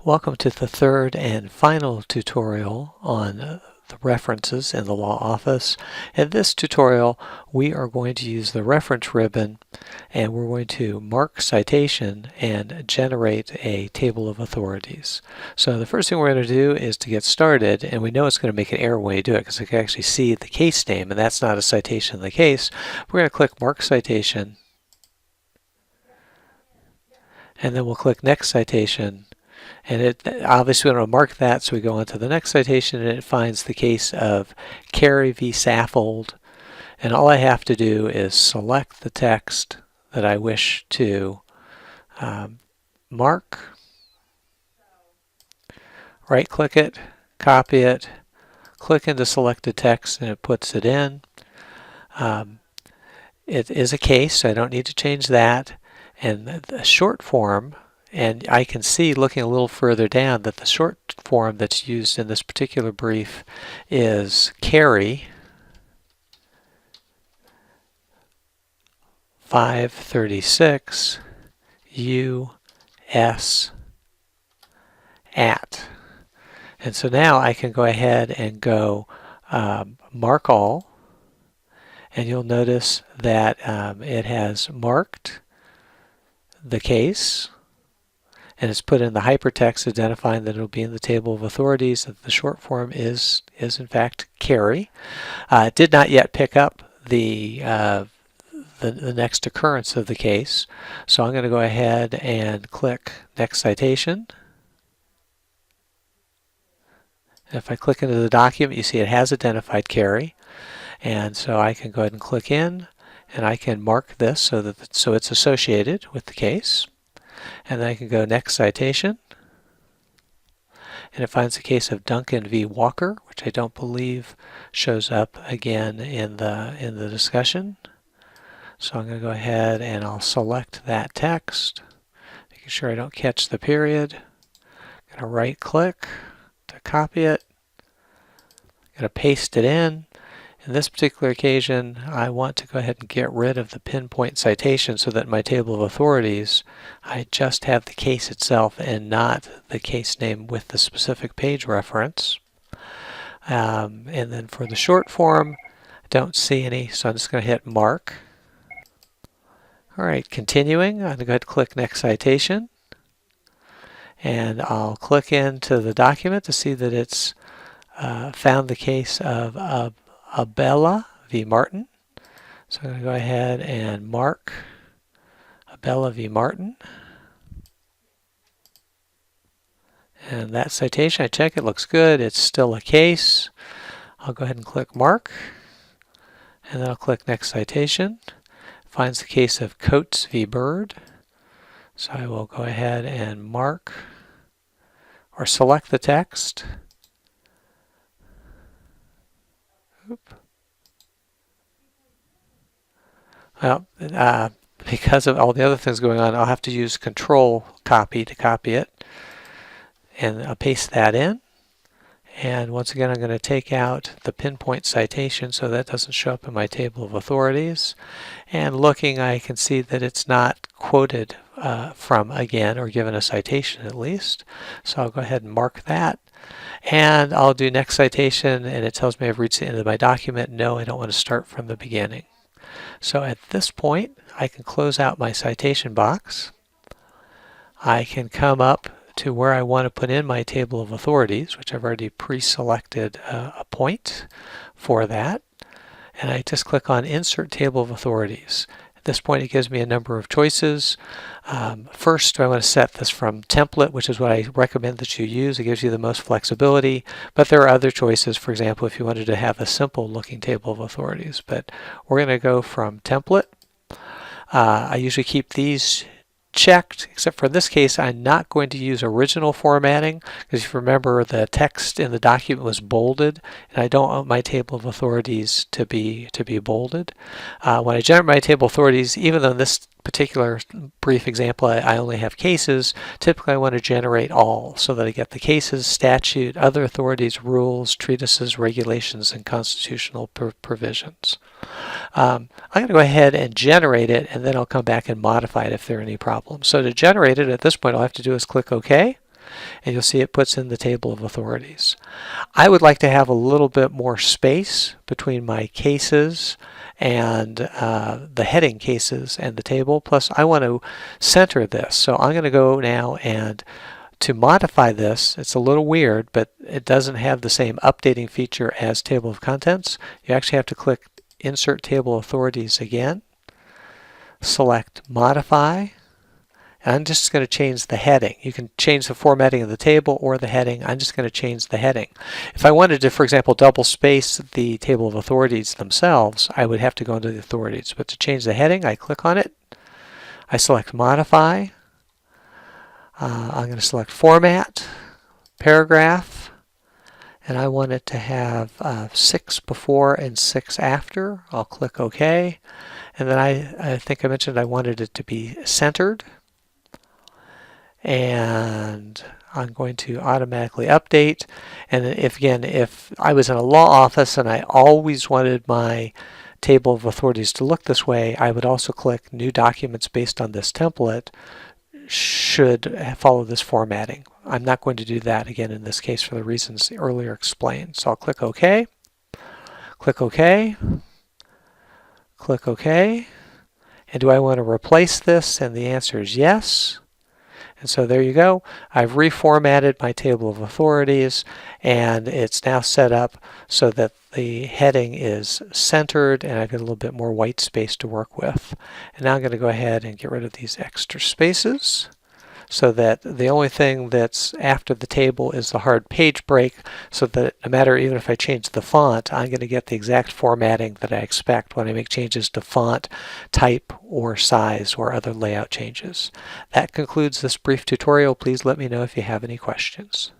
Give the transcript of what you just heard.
Welcome to the third and final tutorial on the references in the Law Office. In this tutorial, we are going to use the reference ribbon and we're going to mark citation and generate a table of authorities. So the first thing we're going to do is to get started, and we know it's going to make an error when you do it because I can actually see the case name, and that's not a citation in the case. We're going to click Mark Citation, and then we'll click Next Citation. And it obviously we want to mark that, so we go on to the next citation and it finds the case of Carey v. Saffold. And all I have to do is select the text that I wish to mark, right click it, copy it, click into selected text, and it puts it in. It is a case, so I don't need to change that. And the short form, and I can see looking a little further down that the short form that's used in this particular brief is Carey 536 US at. And so now I can go ahead and go mark all, and you'll notice that it has marked the case, and it's put in the hypertext identifying that it'll be in the table of authorities, that the short form is in fact Carey. It did not yet pick up the next occurrence of the case, so I'm going to go ahead and click Next Citation. And if I click into the document, you see it has identified Carey, and so I can go ahead and click in, and I can mark this so it's associated with the case. And then I can go Next Citation, and it finds the case of Duncan v. Walker, which I don't believe shows up again in the discussion. So I'm going to go ahead and I'll select that text, making sure I don't catch the period. I'm going to right click to copy it. I'm going to paste it in. In this particular occasion, I want to go ahead and get rid of the pinpoint citation so that in my table of authorities, I just have the case itself and not the case name with the specific page reference. And then for the short form, I don't see any, so I'm just going to hit Mark. All right, continuing, I'm going to go ahead and click Next Citation. And I'll click into the document to see that it's found the case of Abella v. Martin. So I'm going to go ahead and mark Abella v. Martin. And that citation, I check it, looks good. It's still a case. I'll go ahead and click Mark. And then I'll click Next Citation. Finds the case of Coates v. Bird. So I will go ahead and mark or select the text. Well, because of all the other things going on, I'll have to use Control Copy to copy it. And I'll paste that in. And once again, I'm going to take out the pinpoint citation so that doesn't show up in my table of authorities. And looking, I can see that it's not quoted from again, or given a citation at least. So I'll go ahead and mark that. And I'll do Next Citation, and it tells me I've reached the end of my document. No, I don't want to start from the beginning. So at this point, I can close out my citation box. I can come up to where I want to put in my table of authorities, which I've already pre-selected a point for that. And I just click on Insert Table of Authorities. At this point, it gives me a number of choices. First, I want to set this from template, which is what I recommend that you use. It gives you the most flexibility, but there are other choices. For example, if you wanted to have a simple looking table of authorities, but we're going to go from template. I usually keep these checked, except for this case I'm not going to use original formatting, because if you remember, the text in the document was bolded, and I don't want my table of authorities to be bolded. When I generate my table of authorities, even though in this particular brief example I only have cases, typically I want to generate all so that I get the cases, statute, other authorities, rules, treatises, regulations, and constitutional provisions. I'm going to go ahead and generate it, and then I'll come back and modify it if there are any problems. So to generate it, at this point all I have to do is click OK. and you'll see it puts in the table of authorities. I would like to have a little bit more space between my cases and the heading cases and the table. Plus I want to center this. So I'm going to go now and to modify this, it's a little weird, but it doesn't have the same updating feature as table of contents. You actually have to click Insert Table Authorities again, select Modify, and I'm just going to change the heading. You can change the formatting of the table or the heading. I'm just going to change the heading. If I wanted to, for example, double space the table of authorities themselves, I would have to go into the authorities. But to change the heading, I click on it, I select Modify, I'm going to select Format, Paragraph, and I want it to have 6 before and 6 after. I'll click OK. And then I think I mentioned I wanted it to be centered. And I'm going to automatically update. And if I was in a law office and I always wanted my table of authorities to look this way, I would also click New Documents based on this template should follow this formatting. I'm not going to do that again in this case for the reasons earlier explained. So I'll click OK, click OK, click OK. And do I want to replace this? And the answer is yes. And so there you go. I've reformatted my table of authorities, and it's now set up so that the heading is centered and I've got a little bit more white space to work with. And now I'm going to go ahead and get rid of these extra spaces so that the only thing that's after the table is the hard page break, so that no matter even if I change the font, I'm going to get the exact formatting that I expect when I make changes to font, type, or size, or other layout changes. That concludes this brief tutorial. Please let me know if you have any questions.